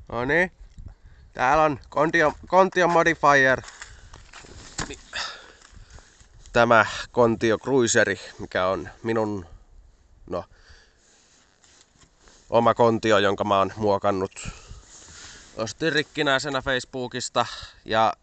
No niin. Täällä on Contio Modifier. Tämä Contio Cruiseri, mikä on minun oma Contio, jonka mä oon muokannut. Ostin rikkinäisenä Facebookista ja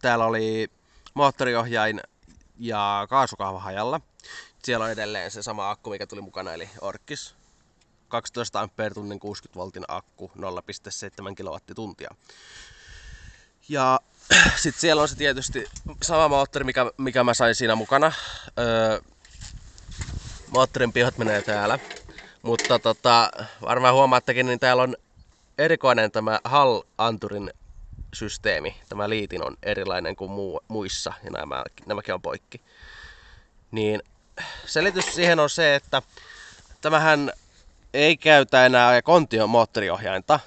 täällä oli moottoriohjain ja kaasukahva hajalla. Siellä on edelleen se sama akku, mikä tuli mukana, eli Orkis. 12 ampere-tunnin 60 voltin akku, 0,7 kilowattituntia. Ja sitten siellä on se tietysti sama moottori, mikä mä sain siinä mukana. Moottorin pihot menee täällä. Mutta varmaan huomaattekin, niin täällä on erikoinen tämä Hall-anturin systeemi. Tämä liitin on erilainen kuin muissa ja nämäkin on poikki. Niin selitys siihen on se, että tämähän ei käytä enää Contion moottoriohjainta,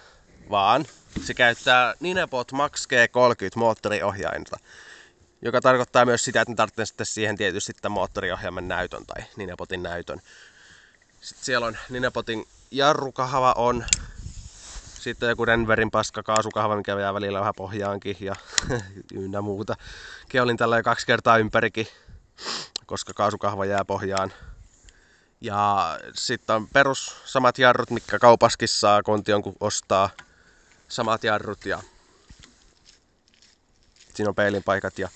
vaan se käyttää Ninebot Max G30 moottoriohjainta, joka tarkoittaa myös sitä, että ne tarvitsee sitten siihen tietysti tämän moottoriohjaimen näytön tai Ninebotin näytön. Sitten siellä on Ninebotin jarrukahva on, sitten joku Denverin paskakaasukahva, mikä jää välillä vähän pohjaankin ja ynnä muuta. Keolin tällä 2 kertaa ympärikin, koska kaasukahva jää pohjaan. Ja sitten on perus samat jarrut, mitkä kaupaskin saa Contion kun ostaa. Samat jarrut ja siinä on peilinpaikat ja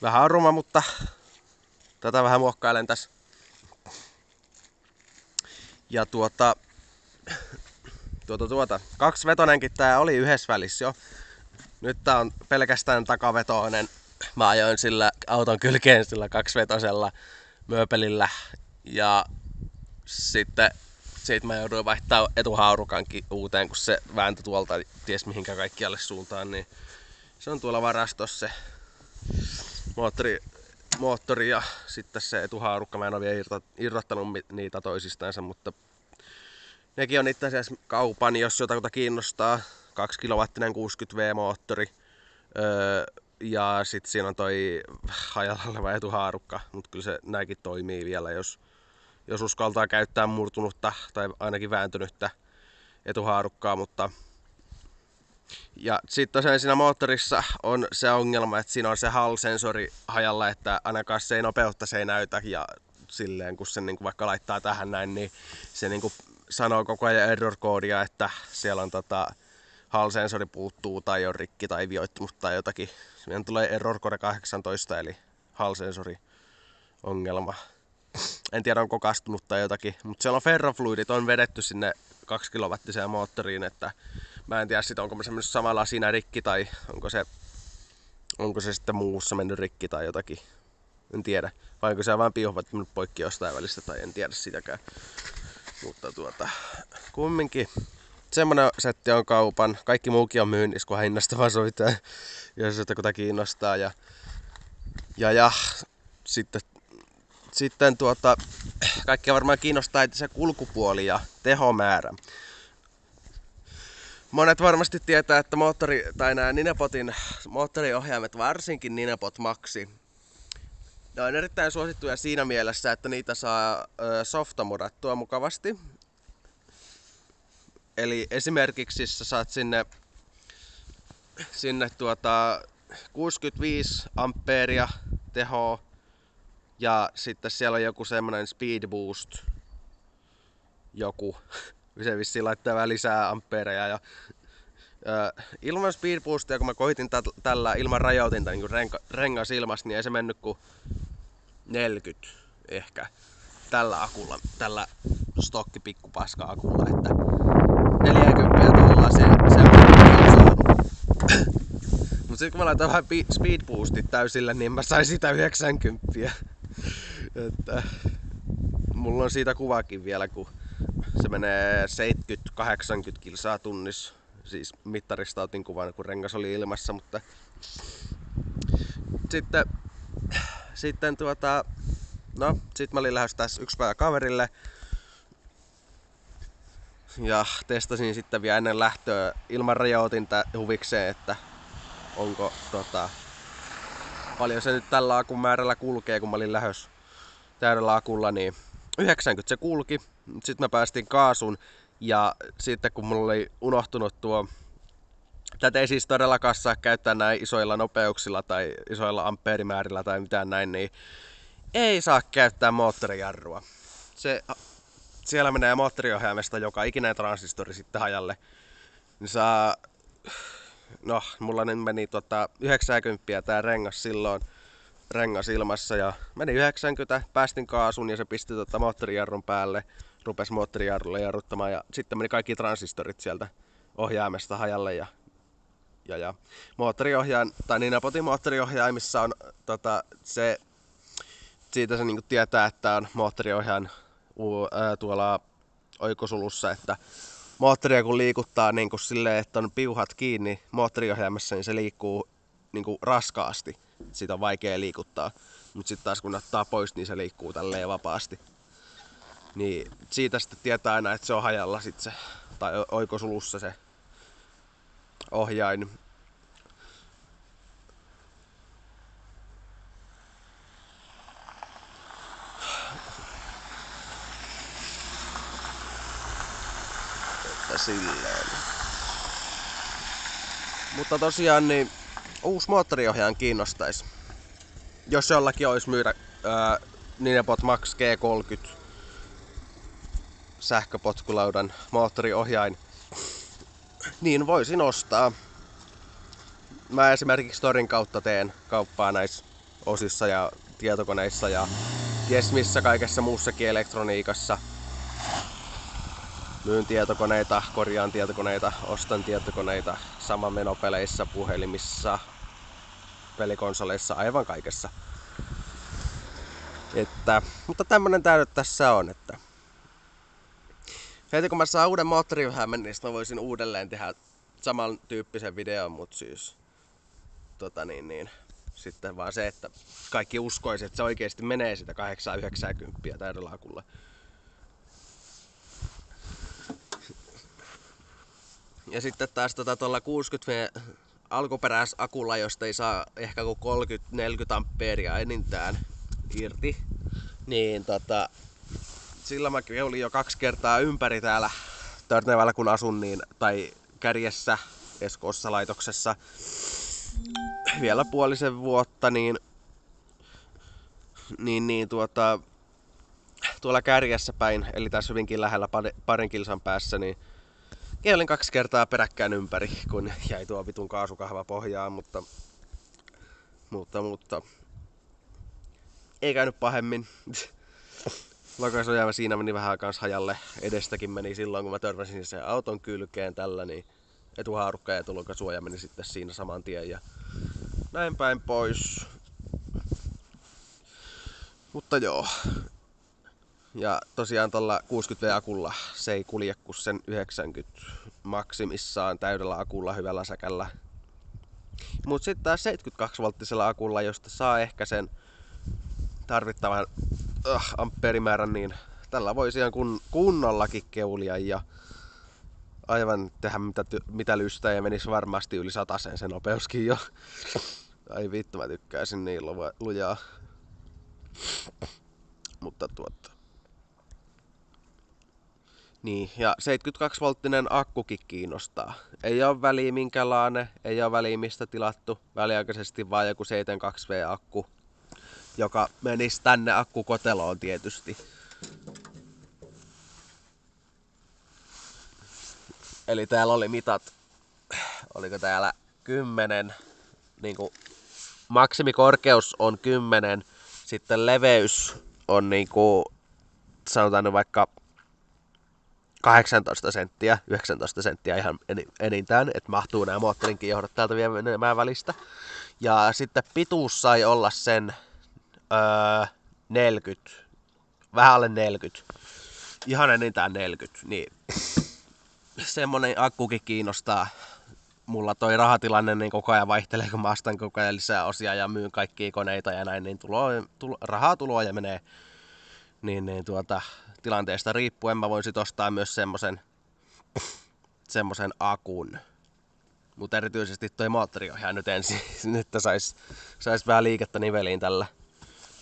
vähän on ruma, mutta tätä vähän muokkailen tässä. Ja 2-vetonenkin tää oli yhdessä välissä jo. Nyt tää on pelkästään takavetoinen. Mä ajoin sillä auton kylkeen sillä 2-vetosella mööpelillä. Ja sitten siitä mä jouduin vaihtaa etuhaurukankin uuteen, kun se vääntö tuolta ties mihinkä kaikkialle suuntaan. Niin se on tuolla varastossa se moottori ja sitten se etuhaarukka. Mä en ole vielä irrottanut niitä toisistansa, mutta nekin on itse asiassa kaupan, jos jotakuta kiinnostaa. 2 kilowattinen 60V moottori. Ja sitten siinä on toi hajalla oleva etuhaarukka, mutta kyllä se näinkin toimii vielä, jos uskaltaa käyttää murtunutta tai ainakin vääntynyttä etuhaarukkaa. Ja sitten tosiaan siinä moottorissa on se ongelma, että siinä on se Hall-sensori hajalla, että ainakaan se ei nopeutta se ei näytä. Ja silleen kun se niin vaikka laittaa tähän näin, niin se niin sanoo koko ajan error-koodia, että siellä on Hall-sensori puuttuu tai on rikki tai vioittunut tai jotakin. Meidän tulee error code 18 eli Hall-sensori ongelma. En tiedä onko kastunut tai jotakin, mutta siellä on ferrofluidit on vedetty sinne 2 kilowattiseen moottoriin, että mä en tiedä sit onko se mennyt samalla siinä rikki tai onko se sitten muussa mennyt rikki tai jotakin. En tiedä. Vai onko se vaan piuhat mennyt poikki jostain välistä tai en tiedä sitäkään. Mutta kumminkin semmonen setti on kaupan. Kaikki muukin on myynnissä, kun hinnasta vaan sovitaan, jos jotakuta kiinnostaa. Ja sitten kaikkia varmaan kiinnostaa se kulkupuoli ja tehomäärä. Monet varmasti tietää, että nämä Ninebotin moottoriohjaimet, varsinkin Ninebot Maxi, ne on erittäin suosittuja siinä mielessä, että niitä saa softamodattua mukavasti. Eli esimerkiksi sä saat sinne 65 ampeeria tehoa ja sitten siellä on joku semmonen speed boost se vissiin laittaa vähän lisää ampeereja ja ilman speed boostia, kun mä koitin tällä ilman rajoitinta niin rengas ilmasta, niin ei se mennyt kuin 40 ehkä tällä akulla, tällä stokki pikkupaska akulla, että 40 tuolla se on saanut. Mut sit kun mä laitan vähän speed boostit täysillä, niin mä sain sitä 90. Että mulla on siitä kuvakin vielä, kun se menee 70-80 kilsaa tunnissa. Siis mittarista otin kuvan, kun rengas oli ilmassa, mutta sitten mä olin lähdössä tässä yksi päivä kaverille ja testasin sitten vielä ennen lähtöä ilman rajoitinta huvikseen, että onko paljon se nyt tällä akun määrällä kulkee, kun mä olin lähdössä täydellä akulla, niin 90 se kulki. Sitten mä päästin kaasun ja sitten kun mulla oli unohtunut tuo Tätä ei siis todellakaan saa käyttää näin isoilla nopeuksilla tai isoilla ampeerimäärillä tai mitään näin, niin ei saa käyttää moottorijarrua. Siellä menee moottoriohjaimesta joka ikinen transistori sitten hajalle. Niin saa, no mulla nyt meni 90 tää rengas silloin, rengas ilmassa ja meni 90, päästin kaasun ja se pisti moottorijarrun päälle, rupesi moottorijarrulle jarruttamaan ja sitten meni kaikki transistorit sieltä ohjaimesta hajalle ja moottoriohjaajan, tai niin moottoriohjaimissa on siitä se niinku tietää, että on moottoriohjaajan tuolla oikosulussa, että moottoria kun liikuttaa niinku silleen, että on piuhat kiinni moottoriohjaimessa, niin se liikkuu niinku raskaasti. Sitä on vaikea liikuttaa. Mutta sitten taas kun ottaa pois, niin se liikkuu tälleen vapaasti. Niin siitä sitten tietää aina, että se on hajalla sit se, tai oikosulussa se ohjain. Silleen. Mutta tosiaan niin uusi moottoriohjaaja kiinnostaisi. Jos jollakin olisi myydä Ninebot Max G30 sähköpotkulaudan moottoriohjain, niin voisin ostaa. Mä esimerkiksi Torin kautta teen kauppaa näissä osissa ja tietokoneissa ja ties missä kaikessa muussakin elektroniikassa. Myyn tietokoneita, korjaan tietokoneita, ostan tietokoneita, samamenopeleissä, puhelimissa, pelikonsoleissa, aivan kaikessa. Mutta tämmönen tää nyt tässä on, että heti kun mä saan uuden moottoriohjaimen, niin mä voisin uudelleen tehdä samantyyppisen videon, mutta siis sitten vaan se, että kaikki uskoisi, että se oikeesti menee sitä 890 täydellä akulla. Ja sitten taas tuolla 60V alkuperäisakulla, josta ei saa ehkä kuin 30-40 ampeeria enintään irti, niin sillä mä olin jo 2 kertaa ympäri täällä Törnevällä kun asun, niin, tai Kärjessä Eskoossa laitoksessa vielä puolisen vuotta, tuolla Kärjessä päin, eli tässä hyvinkin lähellä parin kilsan päässä, niin olin 2 kertaa peräkkäin ympäri, kun jäi tuo vitun kaasukahva pohjaan, mutta ei käynyt pahemmin. Lakaisojäämä siinä meni vähän kans hajalle. Edestäkin meni silloin, kun mä törmäsin sen auton kylkeen tällä, niin etuhaarukka ja etulokasuoja meni sitten siinä saman tien ja näin päin pois. Mutta joo. Ja tosiaan tuolla 60V-akulla se ei kulje kuin sen 90 maksimissaan täydellä akulla hyvällä säkällä. Mut sitten taas 72-volttisella akulla, josta saa ehkä sen tarvittavan ampeerimäärän, niin tällä voi ihan kunnollakin keulia ja aivan tehdä mitä lystää ja menisi varmasti yli 100 se nopeuskin jo. Ai vittu, mä tykkäisin niin lujaa. Mutta niin, ja 72-volttinen akkukin kiinnostaa. Ei oo väliä minkälainen, ei oo väliä mistä tilattu. Väliaikaisesti vaan joku 72V-akku, joka menisi tänne akkukoteloon tietysti. Eli täällä oli mitat, oliko täällä 10, niinku maksimikorkeus on 10, sitten leveys on niinku, sanotaan nyt vaikka 18 senttiä, 19 senttiä ihan enintään, että mahtuu nämä moottorinkin johdot täältä vielä menemään välistä. Ja sitten pituus sai olla sen 40, vähän alle 40, ihan enintään 40, niin semmonen akkukin kiinnostaa. Mulla toi rahatilanne niin koko ajan vaihtelee, kun mä astan koko ajan lisää osia ja myyn kaikkia koneita ja näin, niin rahaa tuloa ja menee. Tilanteesta riippuen mä voin sit ostaa myös semmosen akun. Mutta erityisesti toi moottoriohjaaja nyt ensin, nyt sais vähän liikettä niveliin tällä.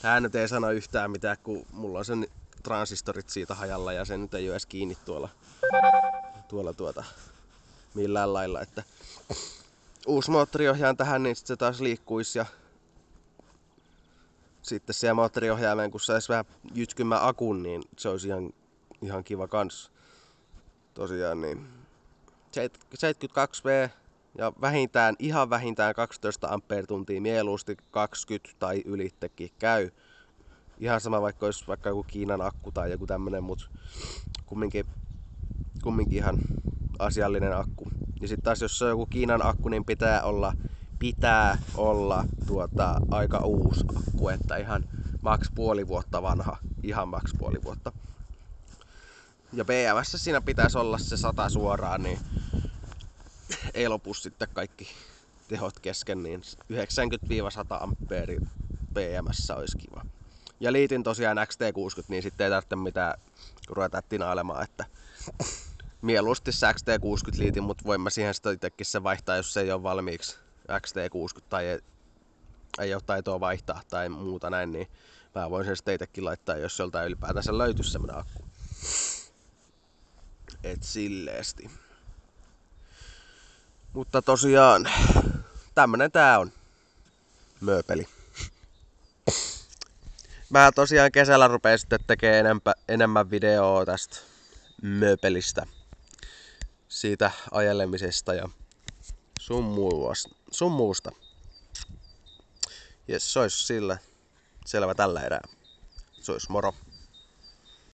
Tää nyt ei sano yhtään mitään, kun mulla on sen transistorit siitä hajalla ja se nyt ei oo edes kiinni tuolla millään lailla, että uusi moottoriohjaan tähän, niin sit se taas liikkuisi ja sitten siellä moottoriohjaimeen, kun saisi vähän jytkymän akun, niin se olisi ihan kiva kans. Tosiaan niin 72V ja ihan vähintään 12 ampere-tuntia, mieluusti 20 tai ylittekin käy. Ihan sama vaikka olisi vaikka joku Kiinan akku tai joku tämmönen, mut kumminkin ihan asiallinen akku. Ja sitten taas jos se on joku Kiinan akku, niin pitää olla aika uusi akku, että ihan maks puoli vuotta vanha. Ihan maks puoli vuotta. Ja BMS siinä pitäisi olla se 100 suoraan, niin ei lopu sitten kaikki tehot kesken, niin 90-100 ampere BMS olisi kiva. Ja liitin tosiaan XT60, niin sitten ei tarvitse mitään ruveta tinailemaan, että mieluusti se XT60 liitin, mutta voin mä siihen sitten itsekin se vaihtaa, jos se ei ole valmiiksi XT60 tai ei ole taitoa vaihtaa tai muuta näin, niin mä voin sen sitten itsekin laittaa, jos joltain ylipäätänsä löytyisi semmonen akku. Et silleesti. Mutta tosiaan, tämmönen tää on mööpeli. Mä tosiaan kesällä rupean sitten tekemään enemmän videoa tästä mööpelistä. Siitä ajelemisesta ja sun muusta. Jes, se olisi sillä selvä tällä erää. Se olisi moro.